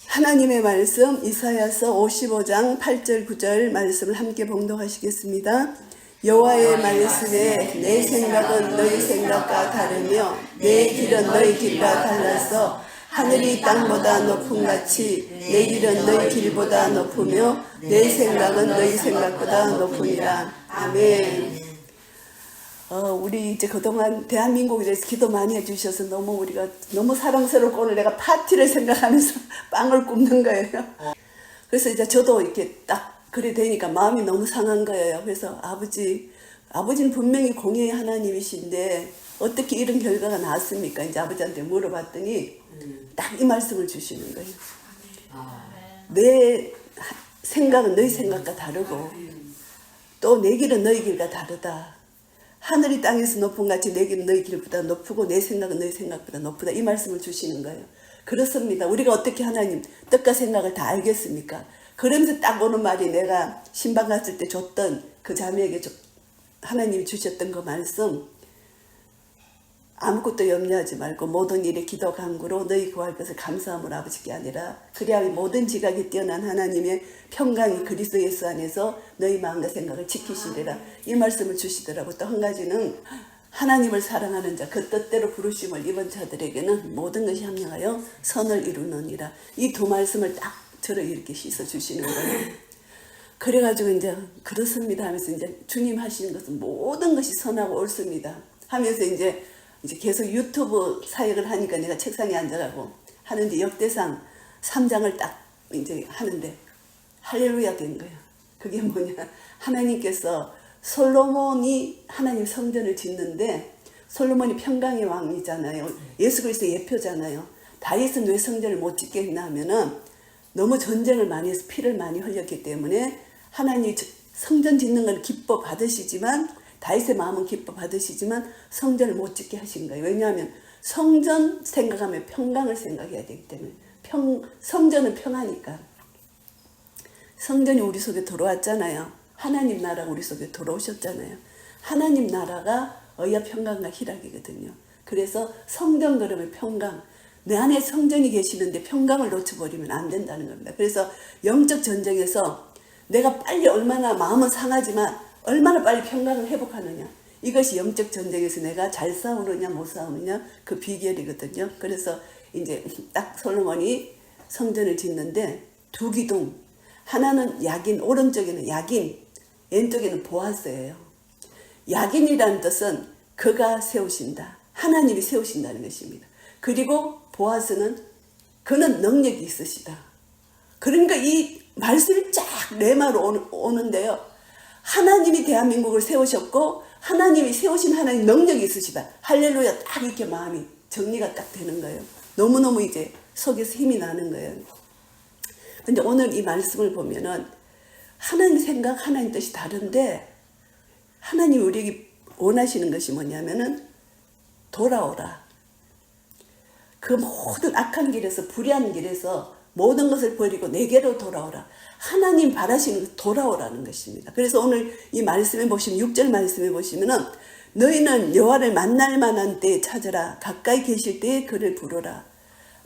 하나님의 말씀 이사야서 55장 8절 9절 말씀을 함께 봉독하시겠습니다. 여호와의 말씀에 내 생각은 너희 생각과 다르며 내 길은 너희 길과 달라서 하늘이 땅보다 높음같이 내 길은 너희 길보다 높으며 내 생각은 너희 생각보다 높으니라. 아멘. 우리 이제 그동안 대한민국에 대해서 기도 많이 해주셔서 우리가 너무 사랑스럽고 오늘 내가 파티를 생각하면서 빵을 굽는 거예요. 그래서 이제 저도 이렇게 딱 그래 되니까 마음이 너무 상한 거예요. 그래서 아버지는 분명히 공의의 하나님이신데 어떻게 이런 결과가 나왔습니까? 이제 아버지한테 물어봤더니 딱 이 말씀을 주시는 거예요. 내 생각은 너희 생각과 다르고 또 내 길은 너희 길과 다르다. 하늘이 땅에서 높은 같이 내 길은 너희 길보다 높고 내 생각은 너희 생각보다 높다. 이 말씀을 주시는 거예요. 그렇습니다. 우리가 어떻게 하나님 뜻과 생각을 다 알겠습니까? 그러면서 딱 오는 말이 내가 신방 갔을 때 줬던 그 자매에게 하나님이 주셨던 그 말씀, 아무것도 염려하지 말고 모든 일에 기도 간구로 너희 구할 것을 감사함으로 아버지께 아니라 그래야 모든 지각이 뛰어난 하나님의 평강이 그리스도 예수 안에서 너희 마음과 생각을 지키시리라. 이 말씀을 주시더라고. 또 한 가지는 하나님을 사랑하는 자, 그 뜻대로 부르심을 입은 자들에게는 모든 것이 합력하여 선을 이루느니라. 이 두 말씀을 딱 저를 이렇게 씻어 주시는 거예요. 그래가지고 이제 그렇습니다 하면서 이제 주님 하시는 것은 모든 것이 선하고 옳습니다 하면서 이제 계속 유튜브 사역을 하니까 내가 책상에 앉아가고 하는데 역대상 3장을 딱 이제 하는데 할렐루야 된 거예요. 그게 뭐냐, 하나님께서 솔로몬이 하나님 성전을 짓는데 솔로몬이 평강의 왕이잖아요. 예수 그리스도의 예표잖아요. 다윗은 왜 성전을 못 짓게 했나 하면은 너무 전쟁을 많이 해서 피를 많이 흘렸기 때문에 하나님 성전 짓는 건 기뻐 받으시지만 다윗의 마음은 기뻐 받으시지만 성전을 못 짓게 하신 거예요. 왜냐하면 성전 생각하면 평강을 생각해야 되기 때문에 성전은 평하니까. 성전이 우리 속에 들어왔잖아요. 하나님 나라가 우리 속에 들어오셨잖아요. 하나님 나라가 의와 평강과 희락이거든요. 그래서 성전 그러면 평강, 내 안에 성전이 계시는데 평강을 놓쳐버리면 안 된다는 겁니다. 그래서 영적 전쟁에서 내가 빨리 얼마나 마음은 상하지만 얼마나 빨리 평강을 회복하느냐, 이것이 영적 전쟁에서 내가 잘 싸우느냐 못 싸우느냐 그 비결이거든요. 그래서 이제 딱 솔로몬이 성전을 짓는데 두 기둥, 하나는 야긴, 오른쪽에는 야긴, 왼쪽에는 보아스예요. 야긴이라는 뜻은 그가 세우신다, 하나님이 세우신다는 것입니다. 그리고 보아스는 그는 능력이 있으시다. 그러니까 이 말씀이 쫙 레마로 오는데요. 하나님이 대한민국을 세우셨고 하나님이 세우신 하나님 능력이 있으시다. 할렐루야. 딱 이렇게 마음이 정리가 딱 되는 거예요. 너무너무 이제 속에서 힘이 나는 거예요. 근데 오늘 이 말씀을 보면은 하나님 생각, 하나님 뜻이 다른데 하나님이 우리에게 원하시는 것이 뭐냐면은 돌아오라. 그 모든 악한 길에서, 불의한 길에서 모든 것을 버리고 내게로 돌아오라. 하나님 바라시는 것을 돌아오라는 것입니다. 그래서 오늘 이 말씀에 보시면 6절 말씀에 보시면은 너희는 여호와를 만날 만한 때에 찾으라. 가까이 계실 때에 그를 부르라.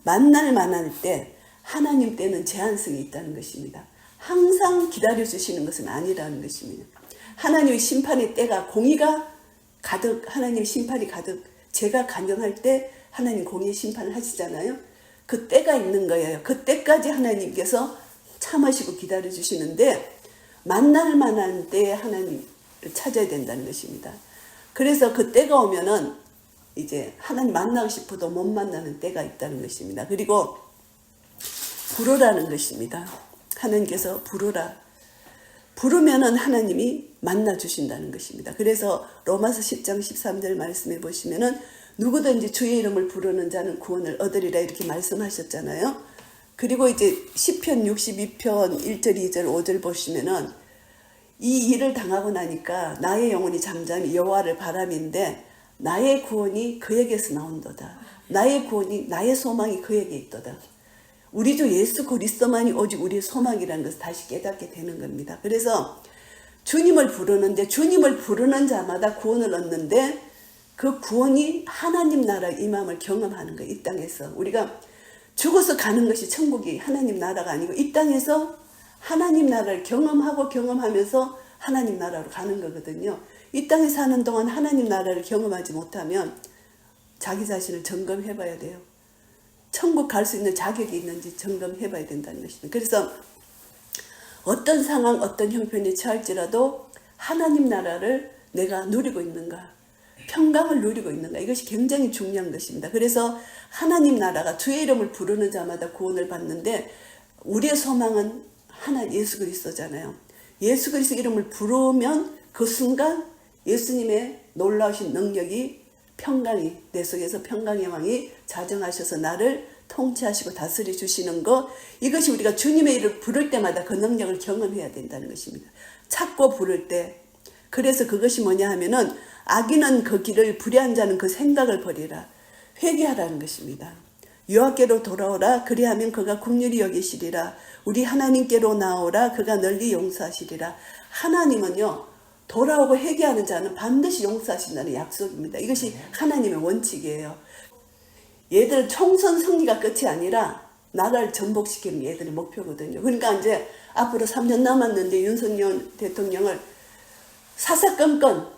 만날 만할 때, 하나님 때는 제한성이 있다는 것입니다. 항상 기다려주시는 것은 아니라는 것입니다. 하나님의 심판의 때가, 공의가 가득, 하나님의 심판이 가득, 제가 간경할 때 하나님 공의의 심판을 하시잖아요. 그 때가 있는 거예요. 그 때까지 하나님께서 참으시고 기다려주시는데 만날 만한 때에 하나님을 찾아야 된다는 것입니다. 그래서 그 때가 오면은 이제 하나님 만나고 싶어도 못 만나는 때가 있다는 것입니다. 그리고 부르라는 것입니다. 하나님께서 부르라. 부르면은 하나님이 만나주신다는 것입니다. 그래서 로마서 10장 13절 말씀해 보시면은 누구든지 주의 이름을 부르는 자는 구원을 얻으리라 이렇게 말씀하셨잖아요. 그리고 이제 시편 62편 1절 2절 5절 보시면은 이 일을 당하고 나니까 나의 영혼이 잠잠히 여호와를 바람인데 나의 구원이 그에게서 나온도다. 나의 구원이, 나의 소망이 그에게 있도다. 우리 주 예수 그리스도만이 오직 우리의 소망이라는 것을 다시 깨닫게 되는 겁니다. 그래서 주님을 부르는데, 주님을 부르는 자마다 구원을 얻는데 그 구원이 하나님 나라 임함을 경험하는 거예요. 이 땅에서 우리가 죽어서 가는 것이 천국이 하나님 나라가 아니고 이 땅에서 하나님 나라를 경험하면서 하나님 나라로 가는 거거든요. 이 땅에 사는 동안 하나님 나라를 경험하지 못하면 자기 자신을 점검해 봐야 돼요. 천국 갈 수 있는 자격이 있는지 점검해 봐야 된다는 것입니다. 그래서 어떤 상황, 어떤 형편에 처할지라도 하나님 나라를 내가 누리고 있는가, 평강을 누리고 있는가, 이것이 굉장히 중요한 것입니다. 그래서 하나님 나라가 주의 이름을 부르는 자마다 구원을 받는데 우리의 소망은 하나 예수 그리스도잖아요. 예수 그리스도 이름을 부르면 그 순간 예수님의 놀라우신 능력이 평강이 내 속에서 평강의 왕이 자정하셔서 나를 통치하시고 다스려 주시는 것, 이것이 우리가 주님의 이름을 부를 때마다 그 능력을 경험해야 된다는 것입니다. 찾고 부를 때. 그래서 그것이 뭐냐 하면은 악인은 그 길을 불의한 자는 그 생각을 버리라. 회개하라는 것입니다. 여호와께로 돌아오라. 그리하면 그가 긍휼히 여기시리라. 우리 하나님께로 나오라. 그가 널리 용서하시리라. 하나님은요, 돌아오고 회개하는 자는 반드시 용서하신다는 약속입니다. 이것이 하나님의 원칙이에요. 얘들 총선 승리가 끝이 아니라 나라를 전복시키는 게 얘들의 목표거든요. 그러니까 이제 앞으로 3년 남았는데 윤석열 대통령을 사사건건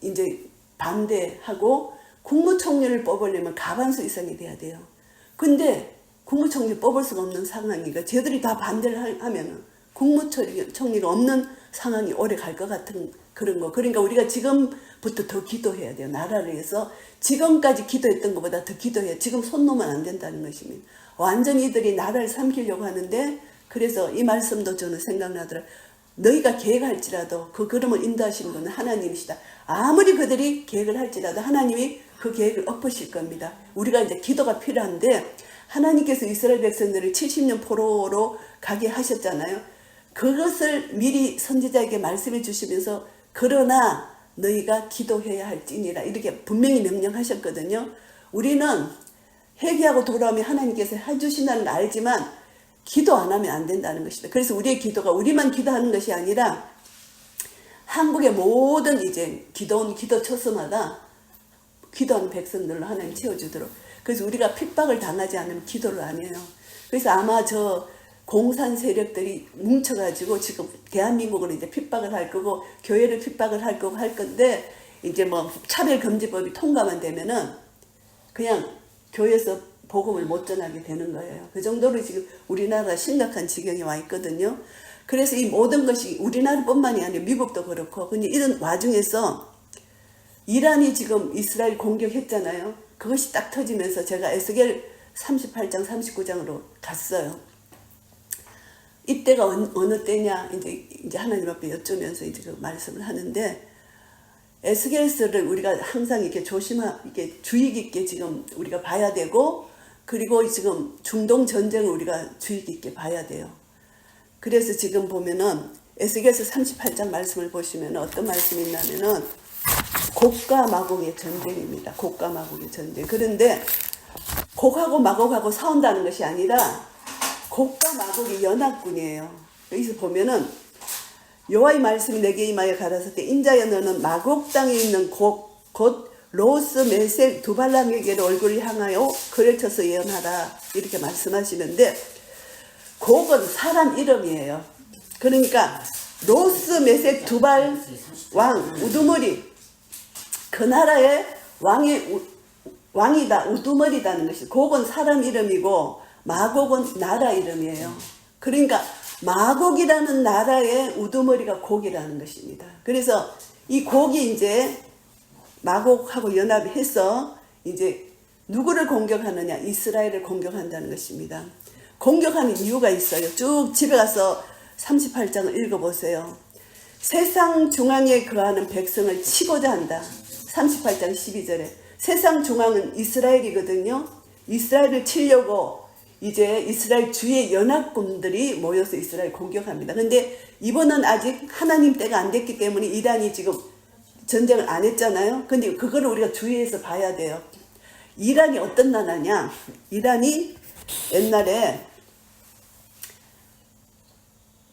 이제 반대하고 국무총리를 뽑으려면 과반수 이상이 돼야 돼요. 근데 국무총리 뽑을 수가 없는 상황이니까 쟤들이 다 반대를 하면 국무총리가 없는 상황이 오래 갈 것 같은 그런 거. 그러니까 우리가 지금부터 더 기도해야 돼요. 나라를 위해서 지금까지 기도했던 것보다 더 기도해야, 지금 손 놓으면 안 된다는 것입니다. 완전히 이들이 나라를 삼키려고 하는데, 그래서 이 말씀도 저는 생각나더라고요. 너희가 계획할지라도 그 걸음을 인도하시는 분은 하나님이시다. 아무리 그들이 계획을 할지라도 하나님이 그 계획을 엎으실 겁니다. 우리가 이제 기도가 필요한데, 하나님께서 이스라엘 백성들을 70년 포로로 가게 하셨잖아요. 그것을 미리 선지자에게 말씀해 주시면서 그러나 너희가 기도해야 할지니라 이렇게 분명히 명령하셨거든요. 우리는 회개하고 돌아오면 하나님께서 해주신다는 걸 알지만 기도 안 하면 안 된다는 것입니다. 그래서 우리의 기도가 우리만 기도하는 것이 아니라 한국의 모든 이제 기도처소마다 기도하는 백성들로 하나님 채워주도록. 그래서 우리가 핍박을 당하지 않으면 기도를 안 해요. 그래서 아마 저 공산 세력들이 뭉쳐가지고 지금 대한민국을 이제 핍박을 할 거고 교회를 핍박을 할 거고 할 건데, 이제 뭐 차별금지법이 통과만 되면은 그냥 교회에서 복음을 못 전하게 되는 거예요. 그 정도로 지금 우리나라가 심각한 지경에 와 있거든요. 그래서 이 모든 것이 우리나라뿐만이 아니라 미국도 그렇고, 근데 이런 와중에서 이란이 지금 이스라엘 공격했잖아요. 그것이 딱 터지면서 제가 에스겔 38장 39장으로 갔어요. 이때가 어느 때냐 이제 하나님 앞에 여쭈면서 이제 그 말씀을 하는데, 에스겔서를 우리가 항상 이렇게 이렇게 주의 깊게 지금 우리가 봐야 되고, 그리고 지금 중동 전쟁을 우리가 주의 깊게 봐야 돼요. 그래서 지금 보면은 에스겔서 38장 말씀을 보시면 어떤 말씀이 있냐면은 곡과 마곡의 전쟁입니다. 곡과 마곡의 전쟁. 그런데 곡하고 마곡하고 싸운다는 것이 아니라 곡과 마곡이 연합군이에요. 여기서 보면은 여호와의 말씀이 내게 임하여 가라사대 때 인자여 너는 마곡 땅에 있는 곡 곧 로스 메색 두발람에게로 얼굴을 향하여 글을 쳐서 예언하라 이렇게 말씀하시는데, 곡은 사람 이름이에요. 그러니까 로스 메색 두발 왕 우두머리, 그 나라의 왕이다, 우두머리다는 것이. 곡은 사람 이름이고 마곡은 나라 이름이에요. 그러니까 마곡이라는 나라의 우두머리가 곡이라는 것입니다. 그래서 이 곡이 이제 마곡하고 연합해서 이제 누구를 공격하느냐? 이스라엘을 공격한다는 것입니다. 공격하는 이유가 있어요. 쭉 집에 가서 38장을 읽어보세요. 세상 중앙에 거하는 백성을 치고자 한다. 38장 12절에 세상 중앙은 이스라엘이거든요. 이스라엘을 치려고 이제 이스라엘 주의 연합군들이 모여서 이스라엘 공격합니다. 근데 이번은 아직 하나님 때가 안 됐기 때문에 이란이 지금 전쟁을 안 했잖아요. 근데 그거를 우리가 주의해서 봐야 돼요. 이란이 어떤 나라냐? 이란이 옛날에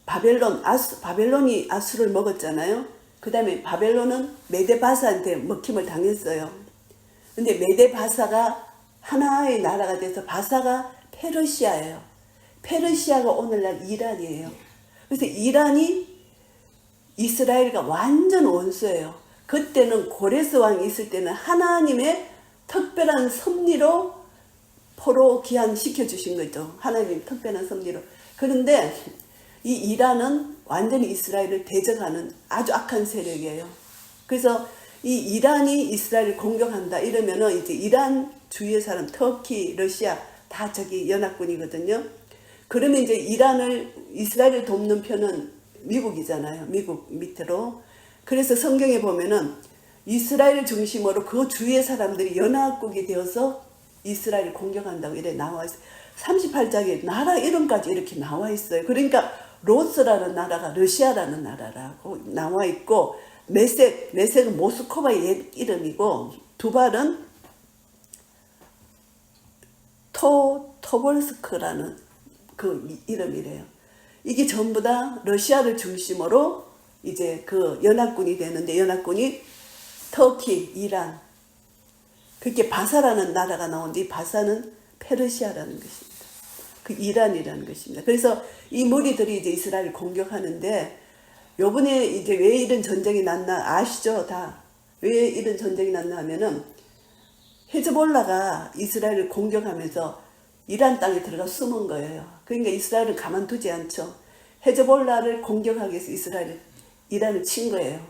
바벨론이 아수를 먹었잖아요. 그 다음에 바벨론은 메데바사한테 먹힘을 당했어요. 근데 메데바사가 하나의 나라가 돼서 바사가 페르시아예요. 페르시아가 오늘날 이란이에요. 그래서 이란이 이스라엘과 완전 원수예요. 그때는 고레스 왕이 있을 때는 하나님의 특별한 섭리로 포로 귀환시켜 주신 거죠. 하나님 특별한 섭리로. 그런데 이 이란은 완전히 이스라엘을 대적하는 아주 악한 세력이에요. 그래서 이 이란이 이스라엘을 공격한다 이러면은 이제 이란 주위의 사람, 터키, 러시아 다 저기 연합군이거든요. 그러면 이제 이스라엘을 돕는 편은 미국이잖아요. 미국 밑으로. 그래서 성경에 보면은 이스라엘 중심으로 그 주위의 사람들이 연합국이 되어서 이스라엘을 공격한다고 이렇게 나와 있어요. 38장에 나라 이름까지 이렇게 나와 있어요. 그러니까 로스라는 나라가 러시아라는 나라라고 나와 있고, 메섹은 모스크바의 옛 이름이고, 두발은 토볼스크라는 그 이름이래요. 이게 전부 다 러시아를 중심으로 이제 그 연합군이 되는데, 연합군이 터키, 이란, 그렇게 바사라는 나라가 나오는데, 이 바사는 페르시아라는 것입니다. 그 이란이라는 것입니다. 그래서 이 무리들이 이제 이스라엘을 공격하는데, 요번에 이제 왜 이런 전쟁이 났나 아시죠? 다. 왜 이런 전쟁이 났나 하면은, 헤즈볼라가 이스라엘을 공격하면서 이란 땅에 들어가 숨은 거예요. 그러니까 이스라엘을 가만두지 않죠. 헤즈볼라를 공격하기 위해서 이란을 친 거예요.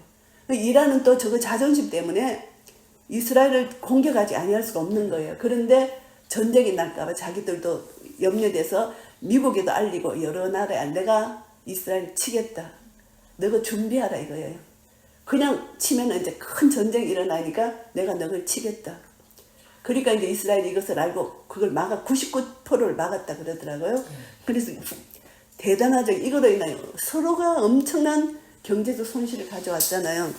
이란은 또 저거 자존심 때문에 이스라엘을 공격하지 아니할 수가 없는 거예요. 그런데 전쟁이 날까봐 자기들도 염려돼서 미국에도 알리고 여러 나라에 내가 이스라엘 치겠다. 너가 준비하라 이거예요. 그냥 치면 이제 큰 전쟁이 일어나니까 내가 너를 치겠다. 그러니까 이제 이스라엘이 이것을 알고 그걸 99%를 막았다 그러더라고요. 그래서 대단하죠. 이거로 인하여 서로가 엄청난 경제적 손실을 가져왔잖아요.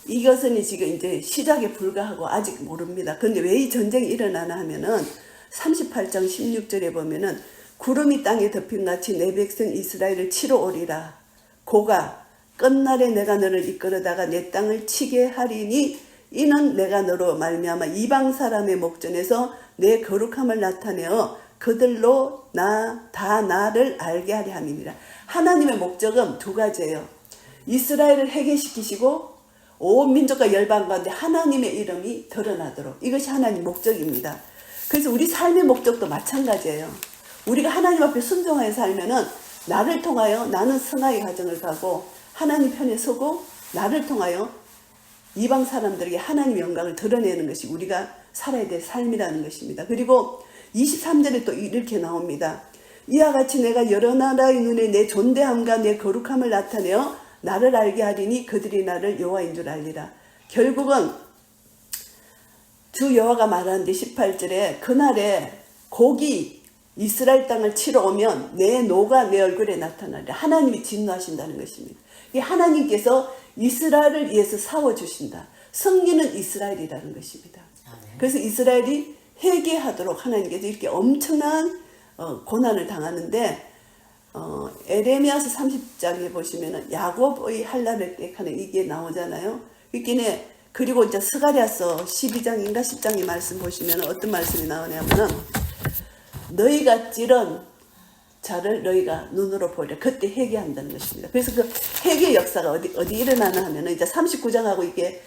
이것은 지금 이제 시작에 불과하고 아직 모릅니다. 그런데 왜 이 전쟁이 일어나나 하면은 38장 16절에 보면은 구름이 땅에 덮인 같이 내 백성 이스라엘을 치러 오리라. 고가 끝날에 내가 너를 이끌어다가 내 땅을 치게 하리니 이는 내가 너로 말미암아 이방 사람의 목전에서 내 거룩함을 나타내어 그들로 다 나를 알게 하려 함이니라. 하나님의 목적은 두 가지예요. 이스라엘을 해결시키시고 온 민족과 열방 가운데 하나님의 이름이 드러나도록, 이것이 하나님의 목적입니다. 그래서 우리 삶의 목적도 마찬가지예요. 우리가 하나님 앞에 순종하여 살면은 나를 통하여 나는 선하의 가정을 가고 하나님 편에 서고 나를 통하여 이방 사람들에게 하나님의 영광을 드러내는 것이 우리가 살아야 될 삶이라는 것입니다. 그리고 23절에 또 이렇게 나옵니다. 이와 같이 내가 여러 나라의 눈에 내 존대함과 내 거룩함을 나타내어 나를 알게 하리니 그들이 나를 여호와인 줄 알리라. 결국은 주 여호와가 말하는데 18절에 그날에 곡이 이스라엘 땅을 치러 오면 내 노가 내 얼굴에 나타나리라. 하나님이 진노하신다는 것입니다. 하나님께서 이스라엘을 위해서 싸워주신다. 승리는 이스라엘이라는 것입니다. 그래서 이스라엘이 회개하도록 하나님께서 이렇게 엄청난 고난을 당하는데, 에레미야서 30장에 보시면은 야곱의 한란을 택하는 이게 나오잖아요. 그리고 이제 스가랴서 12장인가 10장의 말씀 보시면 어떤 말씀이 나오냐면은 너희가 찌른 자를 너희가 눈으로 보리라. 그때 회개한다는 것입니다. 그래서 그 회개 역사가 어디 일어나나 하면은 이제 39장하고 이게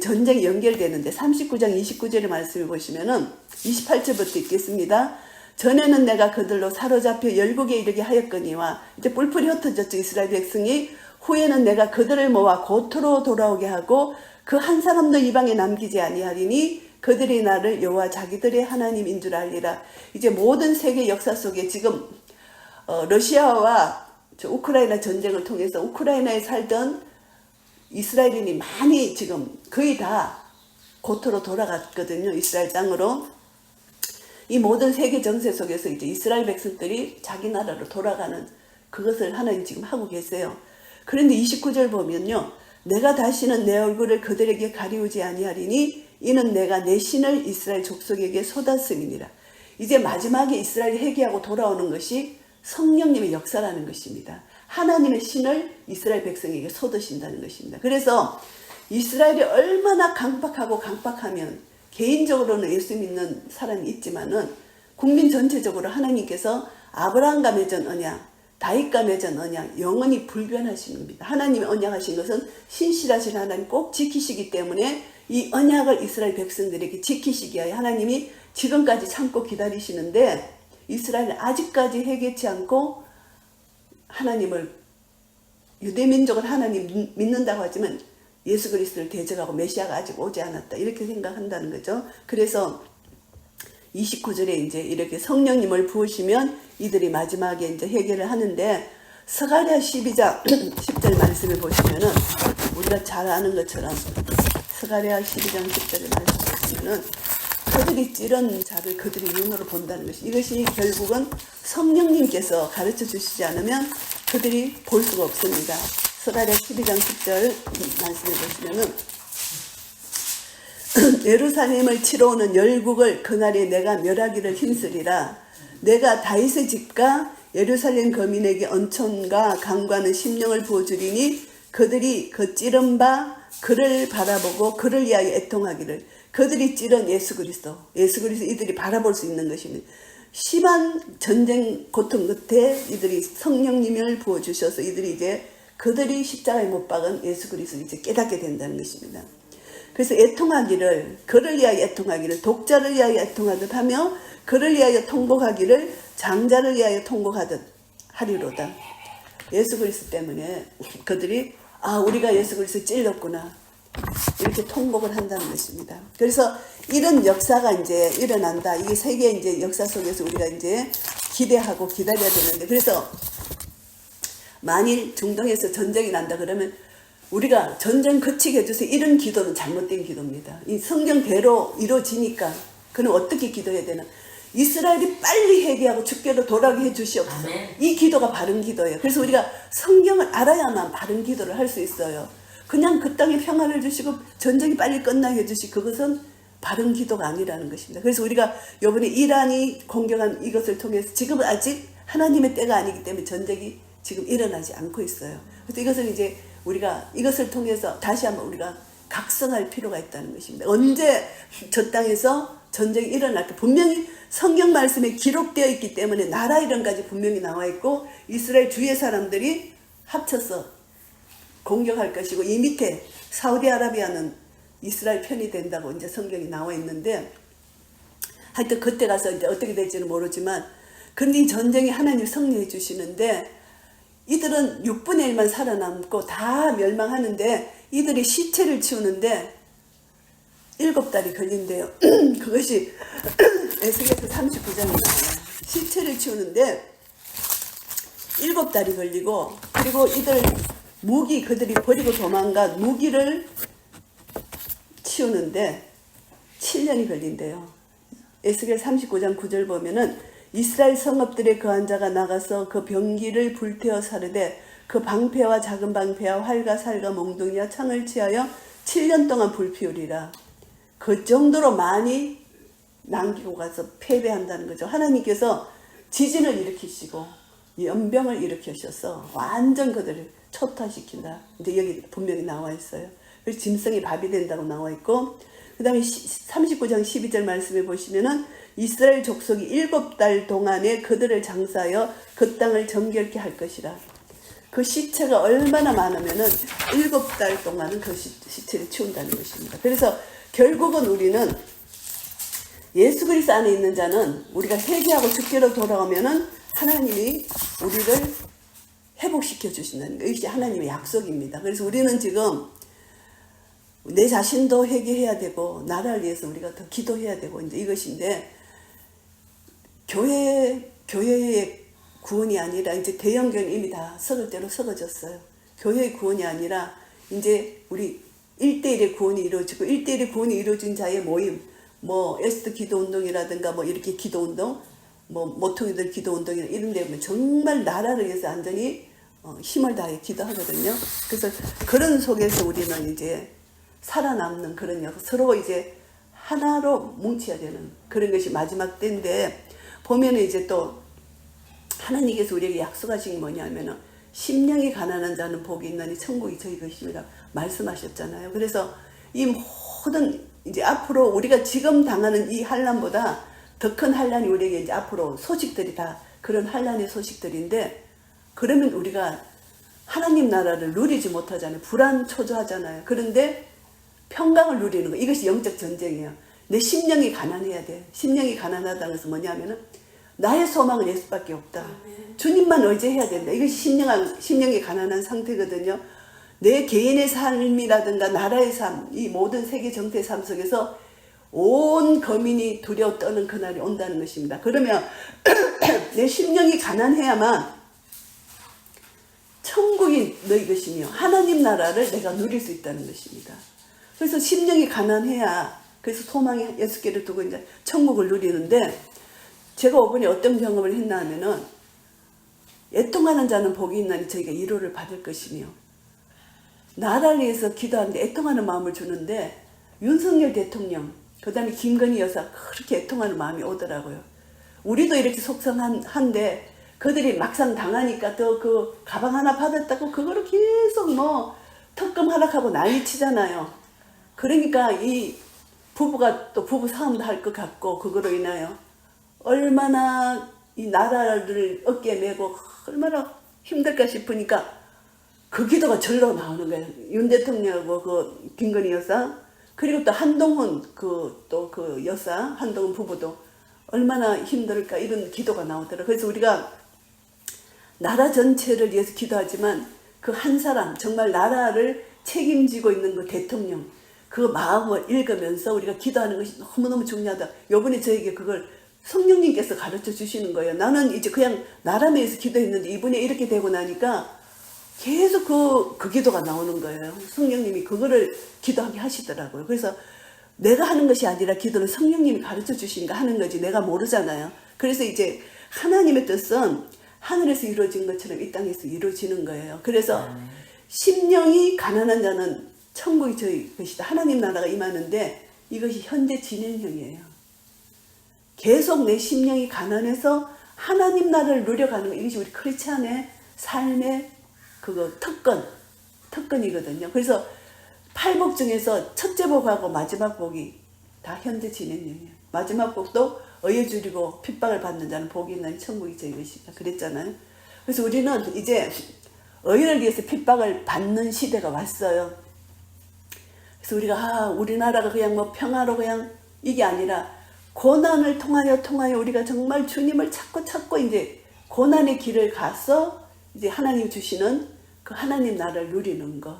전쟁이 연결되는데 39장 29절의 말씀을 보시면은 28절부터 읽겠습니다. 전에는 내가 그들로 사로잡혀 열국에 이르게 하였거니와, 이제 뿔뿔이 흩어졌죠. 이스라엘 백성이. 후에는 내가 그들을 모아 고토로 돌아오게 하고 그 한 사람도 이방에 남기지 아니하리니 그들이 나를 여호와 자기들의 하나님인 줄 알리라. 이제 모든 세계 역사 속에 지금 러시아와 우크라이나 전쟁을 통해서 우크라이나에 살던 이스라엘인이 많이 지금 거의 다 고토로 돌아갔거든요. 이스라엘 땅으로. 이 모든 세계 정세 속에서 이제 이스라엘 백성들이 자기 나라로 돌아가는 그것을 하나님 지금 하고 계세요. 그런데 29절 보면요. 내가 다시는 내 얼굴을 그들에게 가리우지 아니하리니 이는 내가 내 신을 이스라엘 족속에게 쏟았음이니라. 이제 마지막에 이스라엘이 회개하고 돌아오는 것이 성령님의 역사라는 것입니다. 하나님의 신을 이스라엘 백성에게 쏟으신다는 것입니다. 그래서 이스라엘이 얼마나 강박하면 개인적으로는 예수 믿는 사람이 있지만은 국민 전체적으로 하나님께서 아브라함과 맺은 언약, 다윗과 맺은 언약 영원히 불변하신 겁니다. 하나님이 언약하신 것은 신실하신 하나님 꼭 지키시기 때문에 이 언약을 이스라엘 백성들에게 지키시기 위하여 하나님이 지금까지 참고 기다리시는데 이스라엘은 아직까지 회개치 않고 하나님을 유대민족은 하나님 믿는다고 하지만 예수 그리스도를 대적하고 메시아가 아직 오지 않았다 이렇게 생각한다는 거죠. 그래서 29절에 이제 이렇게 성령님을 부으시면 이들이 마지막에 이제 회개를 하는데 스가랴 12장 10절 말씀을 보시면은 우리가 잘 아는 것처럼 스가랴 12장 10절의 말씀을 보시면은 그들이 찌른 자를 그들이 눈으로 본다는 것이 이것이 결국은 성령님께서 가르쳐 주시지 않으면 그들이 볼 수가 없습니다. 스가랴 12장 10절 말씀을 보시면은 예루살렘을 치러 오는 열국을 그날에 내가 멸하기를 힘쓰리라. 내가 다윗의 집과 예루살렘 거민에게 언천과 강과는 심령을 부어주리니 그들이 그 찌른 바 그를 바라보고 그를 위하여 애통하기를. 그들이 찌른 예수 그리스도 이들이 바라볼 수 있는 것입니다. 심한 전쟁 고통 끝에 이들이 성령님을 부어주셔서 이들이 이제 그들이 십자가에 못 박은 예수 그리스도를 이제 깨닫게 된다는 것입니다. 그래서 애통하기를, 그를 위하여 애통하기를, 독자를 위하여 애통하듯 하며 그를 위하여 통곡하기를 장자를 위하여 통곡하듯 하리로다. 예수 그리스도 때문에 그들이 우리가 예수 그리스도 찔렸구나 이렇게 통곡을 한다는 것입니다. 그래서 이런 역사가 이제 일어난다. 이게 세계 이제 역사 속에서 우리가 이제 기대하고 기다려야 되는데, 그래서 만일 중동에서 전쟁이 난다 그러면 우리가 전쟁 그치게 해주세요 이런 기도는 잘못된 기도입니다. 이 성경대로 이루어지니까 그는 어떻게 기도해야 되나? 이스라엘이 빨리 회개하고 주께로 돌아오게 해주시옵소서. 아멘. 이 기도가 바른 기도예요. 그래서 우리가 성경을 알아야만 바른 기도를 할 수 있어요. 그냥 그 땅에 평안을 주시고 전쟁이 빨리 끝나게 해주시고 그것은 바른 기도가 아니라는 것입니다. 그래서 우리가 이번에 이란이 공격한 이것을 통해서 지금은 아직 하나님의 때가 아니기 때문에 전쟁이 지금 일어나지 않고 있어요. 그래서 이것은 이제 우리가 이것을 통해서 다시 한번 우리가 각성할 필요가 있다는 것입니다. 언제 저 땅에서 전쟁이 일어날까? 분명히 성경 말씀에 기록되어 있기 때문에 나라 이름까지 분명히 나와 있고 이스라엘 주의 사람들이 합쳐서 공격할 것이고 이 밑에 사우디아라비아는 이스라엘 편이 된다고 이제 성경이 나와 있는데 하여튼 그때 가서 이제 어떻게 될지는 모르지만 근데 이 전쟁이 하나님 승리해 주시는데 이들은 6분의 1만 살아남고 다 멸망하는데 이들이 시체를 치우는데 7달이 걸린대요. 그것이 에스겔서 39장에 나와요. 시체를 치우는데 7달이 걸리고 그리고 이들 무기 그들이 버리고 도망간 무기를 치우는데 7년이 걸린대요. 에스겔 39장 9절 보면은 이스라엘 성읍들의 그 환자가 나가서 그 병기를 불태워 사르되 그 방패와 작은 방패와 활과 살과 몽둥이와 창을 취하여 7년 동안 불피우리라. 그 정도로 많이 남기고 가서 패배한다는 거죠. 하나님께서 지진을 일으키시고 연병을 일으키셔서 완전 그들을 초토화시킨다. 근데 여기 분명히 나와 있어요. 그래서 짐승이 밥이 된다고 나와 있고 그 다음에 39장 12절 말씀에 보시면은 이스라엘 족속이 7달 동안에 그들을 장사하여 그 땅을 정결케 할 것이라. 그 시체가 얼마나 많으면은 7달 동안은 그 시체를 치운다는 것입니다. 그래서 결국은 우리는 예수 그리스도 안에 있는 자는 우리가 회개하고 주께로 돌아오면은 하나님이 우리를 회복시켜 주신다는 거. 이것이 하나님의 약속입니다. 그래서 우리는 지금 내 자신도 회개해야 되고 나라를 위해서 우리가 더 기도해야 되고 이제 이것인데 교회의 구원이 아니라 이제 대형교회는 이미 다 썩을 대로 썩어졌어요. 교회의 구원이 아니라 이제 우리 1대1의 구원이 이루어지고 1대1의 구원이 이루어진 자의 모임 뭐 에스더 기도운동이라든가 뭐 이렇게 기도운동 뭐 모퉁이들 기도운동이나 이런 데 보면 정말 나라를 위해서 완전히 힘을 다해 기도하거든요. 그래서 그런 속에서 우리는 이제 살아남는 그런 역 서로 이제 하나로 뭉쳐야 되는 그런 것이 마지막 때인데 보면 이제 또 하나님께서 우리에게 약속하신 게 뭐냐면은 심령이 가난한 자는 복이 있나니 천국이 저희 것입니다 말씀하셨잖아요. 그래서 이 모든 이제 앞으로 우리가 지금 당하는 이 환난보다 더 큰 환란이 우리에게 이제 앞으로 소식들이 다 그런 환란의 소식들인데, 그러면 우리가 하나님 나라를 누리지 못하잖아요. 불안초조하잖아요. 그런데 평강을 누리는 거, 이것이 영적 전쟁이에요. 내 심령이 가난해야 돼. 심령이 가난하다는 것은 뭐냐면은 나의 소망은 예수밖에 없다. 주님만 의지해야 된다. 이것이 심령이 가난한 상태거든요. 내 개인의 삶이라든가 나라의 삶, 이 모든 세계 정태의 삶 속에서 온 거민이 두려워 떠는 그날이 온다는 것입니다. 그러면 내 심령이 가난해야만 천국이 너희 것이며 하나님 나라를 내가 누릴 수 있다는 것입니다. 그래서 심령이 가난해야, 그래서 소망이 예수께를 두고 이제 천국을 누리는데, 제가 이번에 어떤 경험을 했나 하면은, 애통하는 자는 복이 있나니 저희가 위로를 받을 것이며, 나라를 위해서 기도하는데 애통하는 마음을 주는데, 윤석열 대통령, 그 다음에 김건희 여사, 그렇게 애통하는 마음이 오더라고요. 우리도 이렇게 속상한데 그들이 막상 당하니까 또 그 가방 하나 받았다고 그거를 계속 뭐 특검 하락하고 난리 치잖아요. 그러니까 이 부부가 또 부부 싸움도 할 것 같고, 그거로 인하여 얼마나 이 나라를 어깨에 메고 얼마나 힘들까 싶으니까 그 기도가 절로 나오는 거예요. 윤 대통령하고 그 김건희 여사, 그리고 또 한동훈 그 여사, 한동훈 부부도 얼마나 힘들까, 이런 기도가 나오더라고요. 그래서 우리가 나라 전체를 위해서 기도하지만 그 한 사람, 정말 나라를 책임지고 있는 그 대통령, 그 마음을 읽으면서 우리가 기도하는 것이 너무너무 중요하다. 요번에 저에게 그걸 성령님께서 가르쳐 주시는 거예요. 나는 이제 그냥 나라 위해서 기도했는데 이번에 이렇게 되고 나니까 계속 그 기도가 나오는 거예요. 성령님이 그거를 기도하게 하시더라고요. 그래서 내가 하는 것이 아니라 기도는 성령님이 가르쳐 주시니까 하는 거지 내가 모르잖아요. 그래서 이제 하나님의 뜻은 하늘에서 이루어진 것처럼 이 땅에서 이루어지는 거예요. 그래서 심령이 가난한 자는 천국이 저희 것이다. 하나님 나라가 임하는데 이것이 현재 진행형이에요. 계속 내 심령이 가난해서 하나님 나라를 누려가는 거, 이것이 우리 크리스찬의 삶의 그거 특권이거든요. 그래서 8복 중에서 첫째 복하고 마지막 복이 다 현재 진행형이에요. 마지막 복도 의에 줄이고 핍박을 받는 자는 복이 있나니 천국이 저희 것이다. 그랬잖아요. 그래서 우리는 이제 의를 위해서 핍박을 받는 시대가 왔어요. 그래서 우리가 우리나라가 그냥 뭐 평화로 그냥 이게 아니라 고난을 통하여 우리가 정말 주님을 찾고 이제 고난의 길을 가서 이제 하나님 주시는 그 하나님 나라를 누리는 거.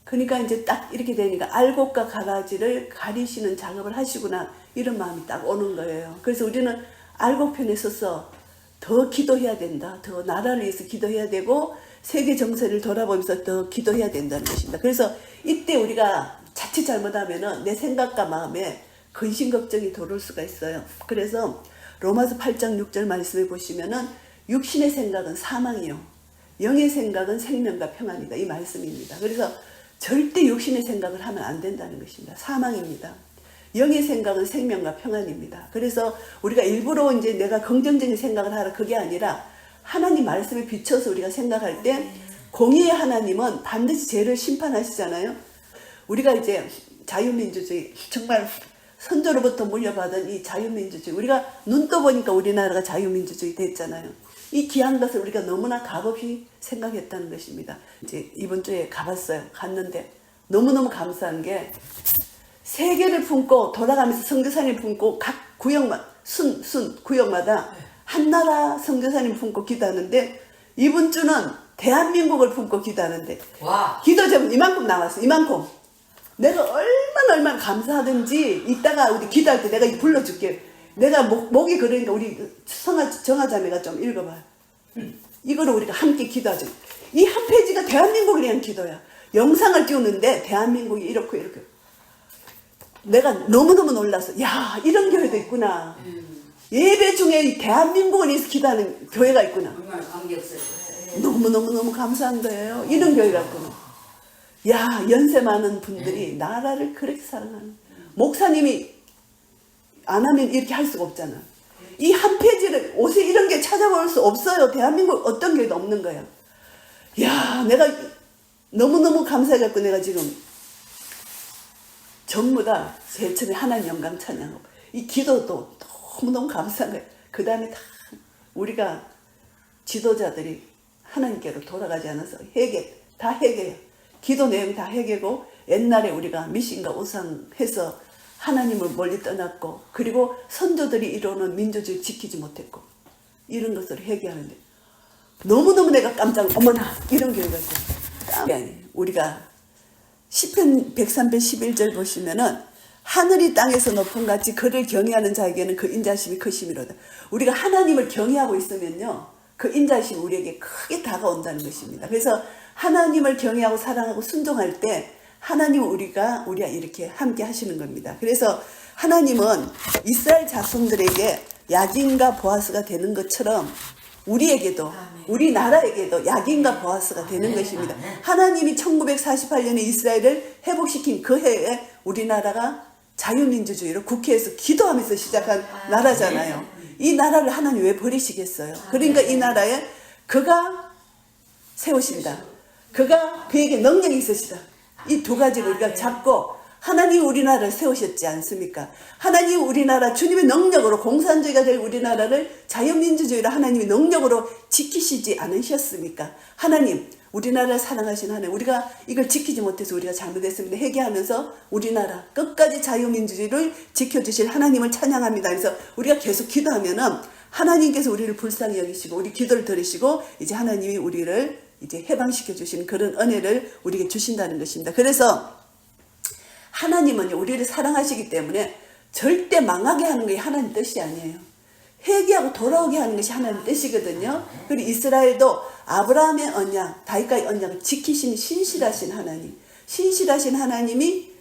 그러니까 이제 딱 이렇게 되니까 알곡과 가라지를 가리시는 작업을 하시구나, 이런 마음이 딱 오는 거예요. 그래서 우리는 알곡 편에 서서 더 기도해야 된다. 더 나라를 위해서 기도해야 되고 세계 정세를 돌아보면서 더 기도해야 된다는 것입니다. 그래서 이때 우리가 자칫 잘못하면은 내 생각과 마음에 근심 걱정이 들어올 수가 있어요. 그래서 로마서 8장 6절 말씀해 보시면은 육신의 생각은 사망이요, 영의 생각은 생명과 평안이다, 이 말씀입니다. 그래서 절대 육신의 생각을 하면 안 된다는 것입니다. 사망입니다. 영의 생각은 생명과 평안입니다. 그래서 우리가 일부러 이제 내가 긍정적인 생각을 하라, 그게 아니라 하나님 말씀에 비춰서 우리가 생각할 때 공의의 하나님은 반드시 죄를 심판하시잖아요. 우리가 이제 자유민주주의, 정말 선조로부터 물려받은 이 자유민주주의, 우리가 눈 떠보니까 우리나라가 자유민주주의 됐잖아요. 이 귀한 것을 우리가 너무나 값없이 생각했다는 것입니다. 이제 이번 주에 가봤어요. 갔는데 너무너무 감사한 게, 세계를 품고 돌아가면서 선교사님 품고 각 구역마다 구역마다 한나라 선교사님 품고 기도하는데, 이번 주는 대한민국을 품고 기도하는데, 와, 기도 제목 이만큼 나왔어. 이만큼. 내가 얼마나 감사하든지 이따가 우리 기도할 때 내가 불러줄게. 내가 목이 그러니까 우리 정하자매가 좀 읽어봐. 이거를 우리가 함께 기도하죠. 이 한 페이지가 대한민국을 위한 기도야. 영상을 띄우는데 대한민국이 이렇게 내가 너무너무 놀라서, 야, 이런 교회도 있구나. 예배 중에 대한민국을 위해서 기도하는 교회가 있구나. 너무 감사한 거예요. 이런 교회가 있구나. 야, 연세 많은 분들이 나라를 그렇게 사랑하는, 목사님이 안 하면 이렇게 할 수가 없잖아. 이 한 페이지를 옷에 이런 게 찾아볼 수 없어요. 대한민국 어떤 교회도 없는 거야. 야, 내가 너무너무 감사해갖고 내가 지금 전부 다 제천에 하나님 영광 찬양하고, 이 기도도 너무너무 감사한 거예요. 그 다음에 다 우리가 지도자들이 하나님께로 돌아가지 않아서 다 회개해요. 기도 내용 다 회개고, 옛날에 우리가 미신과 우상해서 하나님을 멀리 떠났고, 그리고 선조들이 이루는 민주주의 지키지 못했고, 이런 것을 회개하는데 너무너무 내가 어머나 이런 교회가 있어요. 우리가 시편 103편 11절 보시면은 하늘이 땅에서 높은 같이 그를 경외하는 자에게는 그 인자심이 크심이로다. 우리가 하나님을 경외하고 있으면요, 그 인자심이 우리에게 크게 다가온다는 것입니다. 그래서 하나님을 경외하고 사랑하고 순종할 때 하나님은 우리가 이렇게 함께 하시는 겁니다. 그래서 하나님은 이스라엘 자손들에게 야긴과 보아스가 되는 것처럼 우리에게도, 우리나라에게도 야긴과 보아스가 되는 것입니다. 하나님이 1948년에 이스라엘을 회복시킨 그 해에 우리나라가 자유민주주의로 국회에서 기도하면서 시작한 나라잖아요. 이 나라를 하나님 왜 버리시겠어요? 그러니까 이 나라에 그가 세우신다. 그가 그에게 능력이 있으시다. 이 두 가지를 우리가 잡고, 하나님 우리나라를 세우셨지 않습니까? 하나님 우리나라 주님의 능력으로, 공산주의가 될 우리나라를 자유민주주의로 하나님의 능력으로 지키시지 않으셨습니까? 하나님, 우리나라를 사랑하신 하나님, 우리가 이걸 지키지 못해서 우리가 잘못했습니다. 회개하면서 우리나라 끝까지 자유민주주의를 지켜주실 하나님을 찬양합니다. 그래서 우리가 계속 기도하면은 하나님께서 우리를 불쌍히 여기시고 우리 기도를 들으시고 이제 하나님이 우리를 이제 해방시켜 주시는 그런 은혜를 우리에게 주신다는 것입니다. 그래서 하나님은 우리를 사랑하시기 때문에 절대 망하게 하는 게 하나님 뜻이 아니에요. 회개하고 돌아오게 하는 것이 하나님 뜻이거든요. 그리고 이스라엘도 아브라함의 언약, 다윗과의 언약을 지키시는 신실하신 하나님, 신실하신 하나님이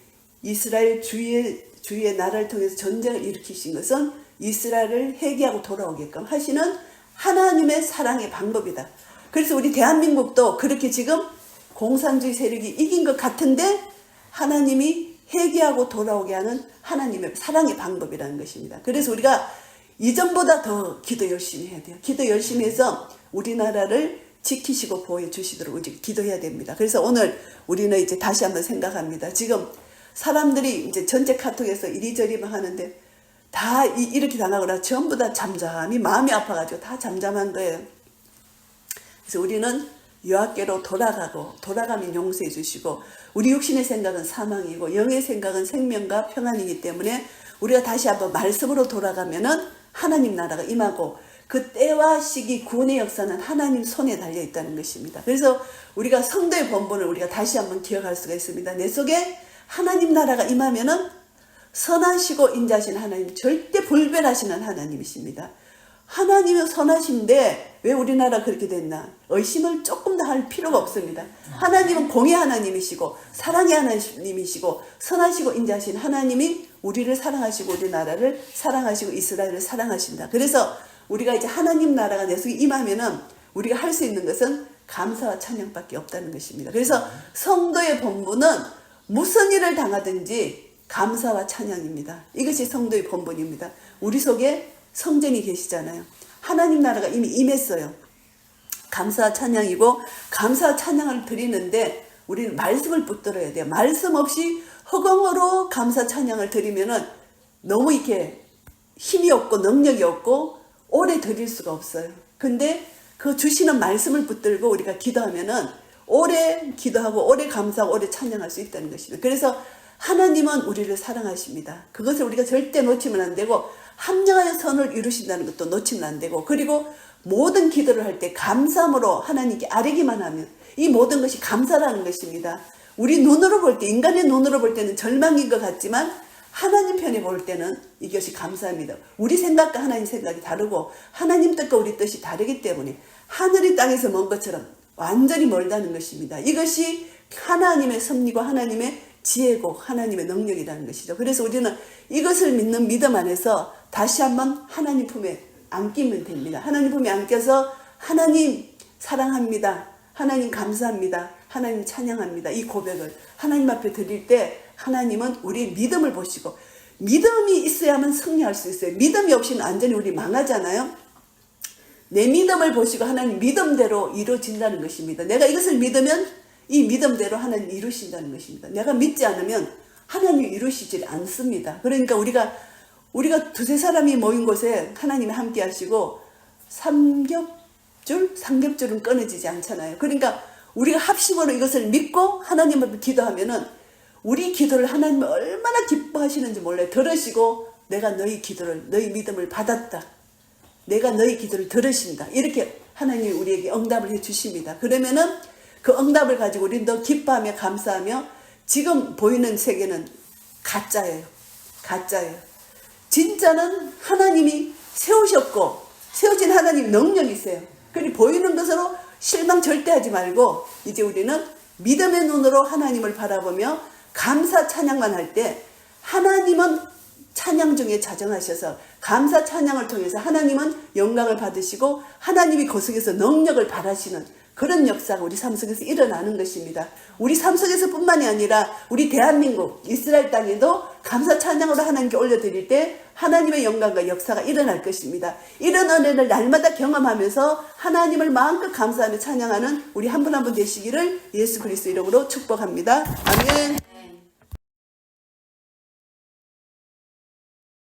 이스라엘 주위의 나라를 통해서 전쟁을 일으키신 것은 이스라엘을 회개하고 돌아오게끔 하시는 하나님의 사랑의 방법이다. 그래서 우리 대한민국도 그렇게 지금 공산주의 세력이 이긴 것 같은데 하나님이 회개하고 돌아오게 하는 하나님의 사랑의 방법이라는 것입니다. 그래서 우리가 이전보다 더 기도 열심히 해야 돼요. 기도 열심히 해서 우리나라를 지키시고 보호해 주시도록 이제 기도해야 됩니다. 그래서 오늘 우리는 이제 다시 한번 생각합니다. 지금 사람들이 이제 전체 카톡에서 이리저리 막 하는데 다 이렇게 당하거나 전부 다 잠잠히 마음이 아파가지고 다 잠잠한 거예요. 그래서 우리는 여호와께로 돌아가면 용서해 주시고, 우리 육신의 생각은 사망이고 영의 생각은 생명과 평안이기 때문에 우리가 다시 한번 말씀으로 돌아가면은 하나님 나라가 임하고, 그 때와 시기 구원의 역사는 하나님 손에 달려 있다는 것입니다. 그래서 우리가 성도의 본분을 우리가 다시 한번 기억할 수가 있습니다. 내 속에 하나님 나라가 임하면은 선하시고 인자하신 하나님, 절대 불변하시는 하나님이십니다. 하나님은 선하신데 왜 우리나라 그렇게 됐나? 의심을 조금 더 할 필요가 없습니다. 하나님은 공의 하나님이시고 사랑의 하나님이시고 선하시고 인자하신 하나님이 우리를 사랑하시고 우리나라를 사랑하시고 이스라엘을 사랑하신다. 그래서 우리가 이제 하나님 나라가 내 속에 임하면은 우리가 할 수 있는 것은 감사와 찬양밖에 없다는 것입니다. 그래서 성도의 본분은 무슨 일을 당하든지 감사와 찬양입니다. 이것이 성도의 본분입니다. 우리 속에 성전이 계시잖아요. 하나님 나라가 이미 임했어요. 감사와 찬양이고, 감사와 찬양을 드리는데 우리는 말씀을 붙들어야 돼요. 말씀 없이 허공으로 감사 찬양을 드리면은 너무 이렇게 힘이 없고 능력이 없고 오래 드릴 수가 없어요. 근데 그 주시는 말씀을 붙들고 우리가 기도하면은 오래 기도하고 오래 감사하고 오래 찬양할 수 있다는 것입니다. 그래서 하나님은 우리를 사랑하십니다. 그것을 우리가 절대 놓치면 안 되고, 합력하여 선을 이루신다는 것도 놓치면 안 되고, 그리고 모든 기도를 할 때 감사함으로 하나님께 아뢰기만 하면 이 모든 것이 감사라는 것입니다. 우리 눈으로 볼 때, 인간의 눈으로 볼 때는 절망인 것 같지만 하나님 편에 볼 때는 이것이 감사합니다. 우리 생각과 하나님 생각이 다르고 하나님 뜻과 우리 뜻이 다르기 때문에 하늘이 땅에서 먼 것처럼 완전히 멀다는 것입니다. 이것이 하나님의 섭리고 하나님의 지혜고 하나님의 능력이라는 것이죠. 그래서 우리는 이것을 믿는 믿음 안에서 다시 한번 하나님 품에 안기면 됩니다. 하나님 품에 안겨서 하나님 사랑합니다. 하나님 감사합니다. 하나님 찬양합니다. 이 고백을 하나님 앞에 드릴 때 하나님은 우리의 믿음을 보시고, 믿음이 있어야만 승리할 수 있어요. 믿음이 없이는 완전히 우리 망하잖아요. 내 믿음을 보시고 하나님 믿음대로 이루어진다는 것입니다. 내가 이것을 믿으면 이 믿음대로 하나님 이루신다는 것입니다. 내가 믿지 않으면 하나님 이루시질 않습니다. 그러니까 우리가 우리가 두세 사람이 모인 곳에 하나님이 함께 하시고 삼겹줄은 끊어지지 않잖아요. 그러니까 우리가 합심으로 이것을 믿고 하나님 앞에 기도하면은 우리 기도를 하나님이 얼마나 기뻐하시는지 몰라요. 들으시고 내가 너희 기도를, 너희 믿음을 받았다. 내가 너희 기도를 들으신다. 이렇게 하나님이 우리에게 응답을 해 주십니다. 그러면은 그 응답을 가지고 우리는 더 기뻐하며 감사하며, 지금 보이는 세계는 가짜예요. 가짜예요. 진짜는 하나님이 세우셨고, 세우신 하나님 능력이 있어요. 그리고 보이는 것으로 실망 절대 하지 말고, 이제 우리는 믿음의 눈으로 하나님을 바라보며 감사 찬양만 할 때, 하나님은 찬양 중에 자정하셔서 감사 찬양을 통해서 하나님은 영광을 받으시고 하나님이 그 속에서 능력을 발하시는 그런 역사가 우리 삶 속에서 일어나는 것입니다. 우리 삶 속에서 뿐만이 아니라 우리 대한민국 이스라엘 땅에도 감사 찬양으로 하나님께 올려드릴 때 하나님의 영광과 역사가 일어날 것입니다. 이런 은혜를 날마다 경험하면서 하나님을 마음껏 감사하며 찬양하는 우리 한 분 한 분 되시기를 예수 그리스도 이름으로 축복합니다. 아멘.